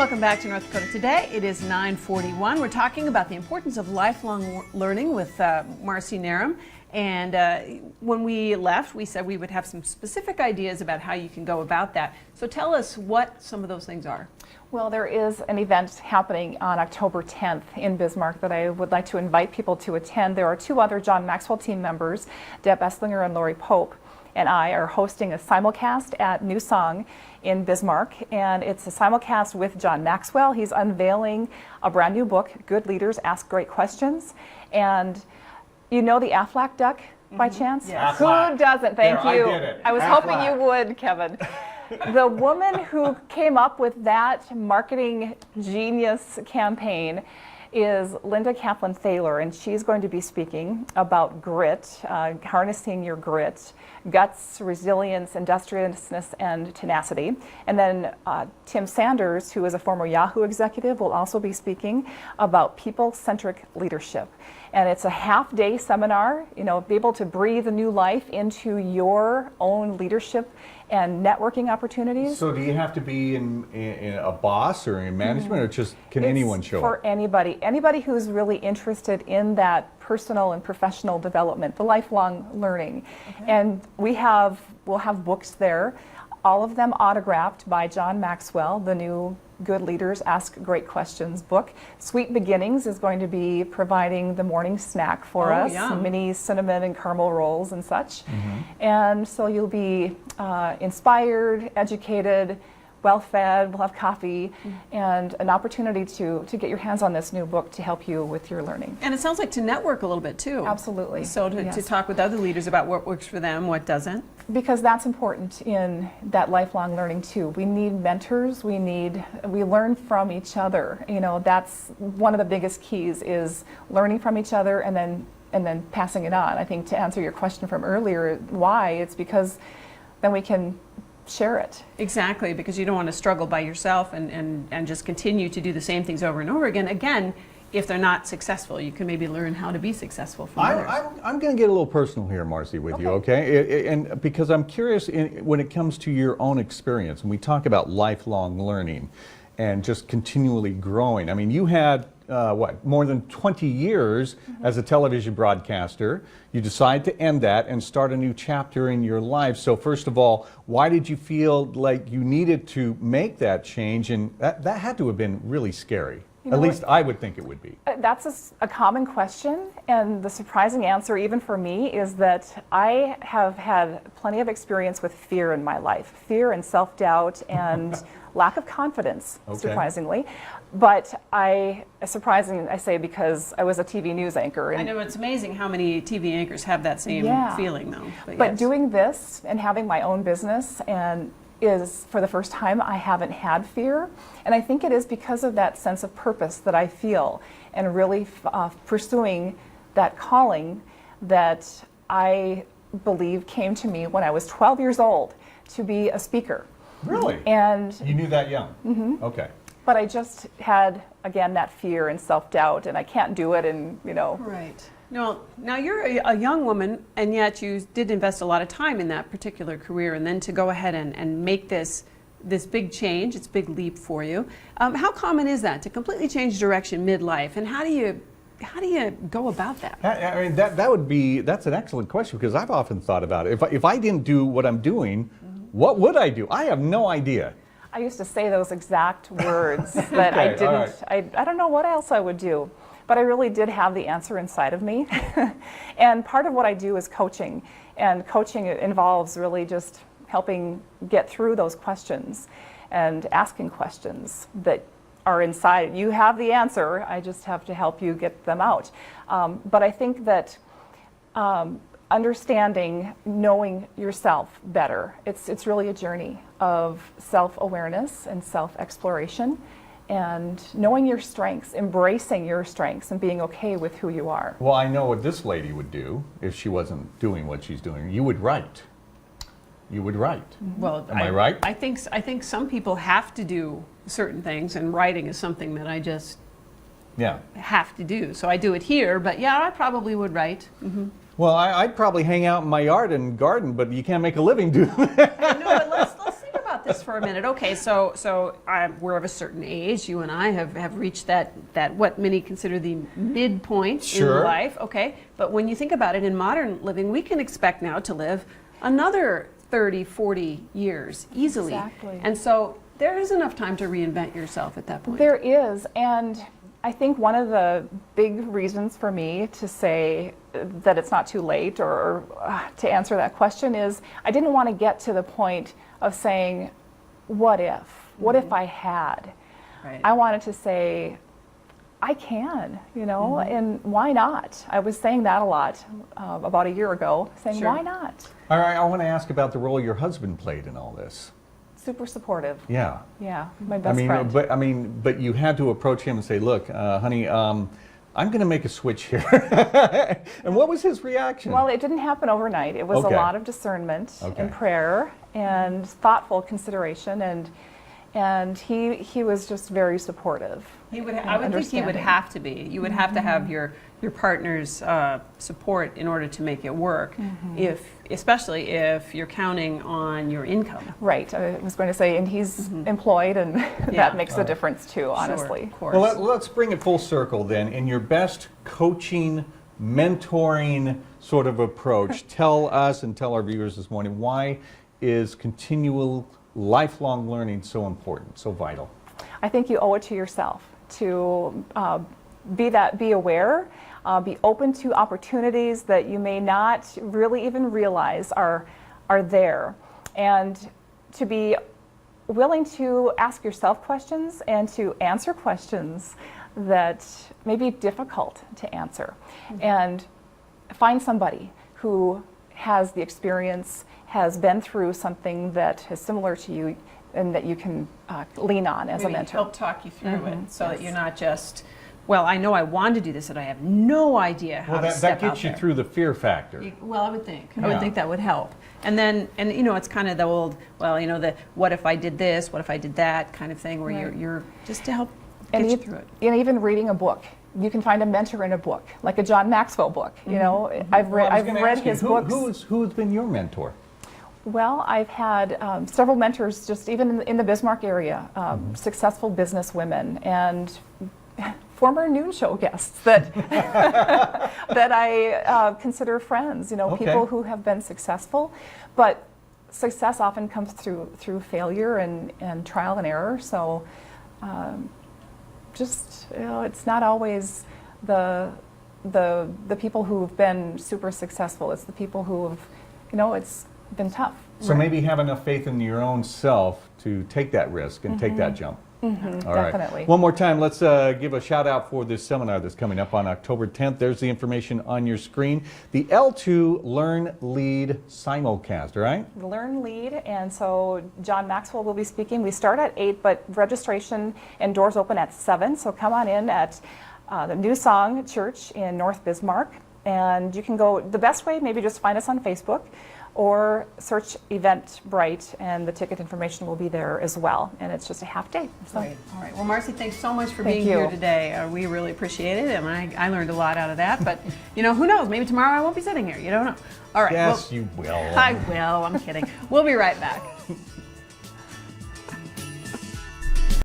Welcome back to North Dakota Today. It is 9:41. We're talking about the importance of lifelong learning with Marcy Narum. And when we left, we said we would have some specific ideas about how you can go about that. So tell us what some of those things are. Well, there is an event happening on October 10th in Bismarck that I would like to invite people to attend. There are two other John Maxwell team members, Deb Esslinger and Lori Pope, and I are hosting a simulcast at New Song in Bismarck, and it's a simulcast with John Maxwell. He's unveiling a brand new book, Good Leaders Ask Great Questions. And you know the Aflac duck by chance? Yes. Who doesn't? Thank you. I did it. I was hoping you would, Kevin. The woman who came up with that marketing genius campaign is Linda Kaplan Thaler, and she's going to be speaking about grit, harnessing your grit, guts, resilience, industriousness, and tenacity. And then Tim Sanders, who is a former Yahoo executive, will also be speaking about people-centric leadership. And it's a half-day seminar, be able to breathe a new life into your own leadership and networking opportunities. So do you have to be in a boss or in management, or just can anyone show up? For anybody who's really interested in that personal and professional development, the lifelong learning. Okay. And we'll have books there, all of them autographed by John Maxwell, the new Good Leaders Ask Great Questions book. Sweet Beginnings is going to be providing the morning snack for us, yum. mini cinnamon and caramel rolls and such. And so you'll be inspired, educated, well-fed, we'll have coffee, and an opportunity to get your hands on this new book to help you with your learning. And it sounds like to network a little bit too. Absolutely. So to Yes. talk with other leaders about what works for them, what doesn't. Because that's important in that lifelong learning too. We need mentors, we learn from each other. That's one of the biggest keys, is learning from each other and then passing it on. I think to answer your question from earlier, why, it's because then we can share it. Exactly, because you don't want to struggle by yourself and just continue to do the same things over and over again. Again, if they're not successful, you can maybe learn how to be successful from others. I'm going to get a little personal here, Marcy, with you, okay? And because I'm curious when it comes to your own experience, and we talk about lifelong learning and just continually growing. I mean, you had, more than 20 years as a television broadcaster. You decide to end that and start a new chapter in your life. So first of all, why did you feel like you needed to make that change? And that had to have been really scary. At least I would think it would be. That's a common question, and the surprising answer, even for me, is that I have had plenty of experience with fear in my life. Fear and self-doubt and lack of confidence, surprisingly. But I say because I was a TV news anchor. I know, it's amazing how many TV anchors have that same feeling, though. But doing this and having my own business is, for the first time, I haven't had fear. And I think it is because of that sense of purpose that I feel, and really pursuing that calling that I believe came to me when I was 12 years old to be a speaker. Really? And you knew that young? Okay. But I just had, again, that fear and self-doubt, and I can't do it, and Right. No, now you're a young woman, and yet you did invest a lot of time in that particular career, and then to go ahead and make this big change, it's a big leap for you. How common is that, to completely change direction midlife, and how do you go about that? I mean, that's an excellent question, because I've often thought about it. If I didn't do what I'm doing, what would I do? I have no idea. I used to say those exact words that I didn't. Right. I don't know what else I would do. But I really did have the answer inside of me. And part of what I do is coaching. And coaching involves really just helping get through those questions and asking questions that are inside. You have the answer, I just have to help you get them out. But I think that understanding, knowing yourself better, it's really a journey of self-awareness and self-exploration. And knowing your strengths, embracing your strengths, and being okay with who you are. Well, I know what this lady would do if she wasn't doing what she's doing. You would write. You would write. Well, am I right? I think some people have to do certain things, and writing is something that I just have to do. So I do it here, but yeah, I probably would write. Well, I'd probably hang out in my yard and garden, but you can't make a living doing that. No, but let's think about this for a minute. Okay, so we're of a certain age. You and I have reached that what many consider the midpoint Sure. in life. Okay, but when you think about it, in modern living, we can expect now to live another 30, 40 years easily. Exactly. And so there is enough time to reinvent yourself at that point. There is, and I think one of the big reasons for me to say that it's not too late or to answer that question is I didn't want to get to the point of saying, what if? What if I had? Right. I wanted to say, I can, and why not? I was saying that a lot about a year ago, saying, Sure. why not? All right, I want to ask about the role your husband played in all this. Super supportive. Yeah. Yeah, my best friend. But you had to approach him and say, look, honey, I'm going to make a switch here. And what was his reaction? Well, it didn't happen overnight. It was Okay. a lot of discernment Okay. and prayer and thoughtful consideration, and he was just very supportive. He would. and I would think he would understanding. have to be. You would have to have your partner's support in order to make it work. Especially if you're counting on your income. Right. I was going to say, and he's employed, and Yeah. that makes a difference too, honestly. Sure, of course. Well, let's bring it full circle then. In your best coaching, mentoring sort of approach, tell us and tell our viewers this morning, why is continual lifelong learning so important, so vital? I think you owe it to yourself to be aware, be open to opportunities that you may not really even realize are there, and to be willing to ask yourself questions and to answer questions that may be difficult to answer, and find somebody who has the experience, has been through something that is similar to you, and that you can lean on as a Maybe mentor. help talk you through it, so that Yes. you're not just, well, I know I want to do this, and I have no idea how Well, to that step out gets you there. through the fear factor. Well, I would think. I Yeah. would think that would help. And then, it's kind of the old, well, the what if I did this, what if I did that kind of thing, where Right. you're just to help get And you through it. even reading a book, you can find a mentor in a book, like a John Maxwell book. I've Well, I was I've gonna read ask you, his books. Who's been your mentor? Well, I've had several mentors, just even in the Bismarck area, successful business women and former noon show guests that that I consider friends. Okay. People who have been successful, but success often comes through failure and trial and error. So, it's not always the people who've been super successful. It's the people who have, it's been tough. So maybe have enough faith in your own self to take that risk and take that jump. All right. Definitely. One more time, let's give a shout out for this seminar that's coming up on October 10th. There's the information on your screen. The L2 Learn Lead simulcast, all right? Learn Lead, and so John Maxwell will be speaking. We start at 8, but registration and doors open at 7, so come on in at the New Song Church in North Bismarck, and you can go, the best way, maybe just find us on Facebook, or search Eventbrite, and the ticket information will be there as well, and it's just a half day. So. Great. All right. Well, Marcy, thanks so much for Thank being here you. today. We really appreciate it, and I learned a lot out of that. But, who knows? Maybe tomorrow I won't be sitting here. You don't know. All right. Yes, you will. I will. I'm kidding. We'll be right back.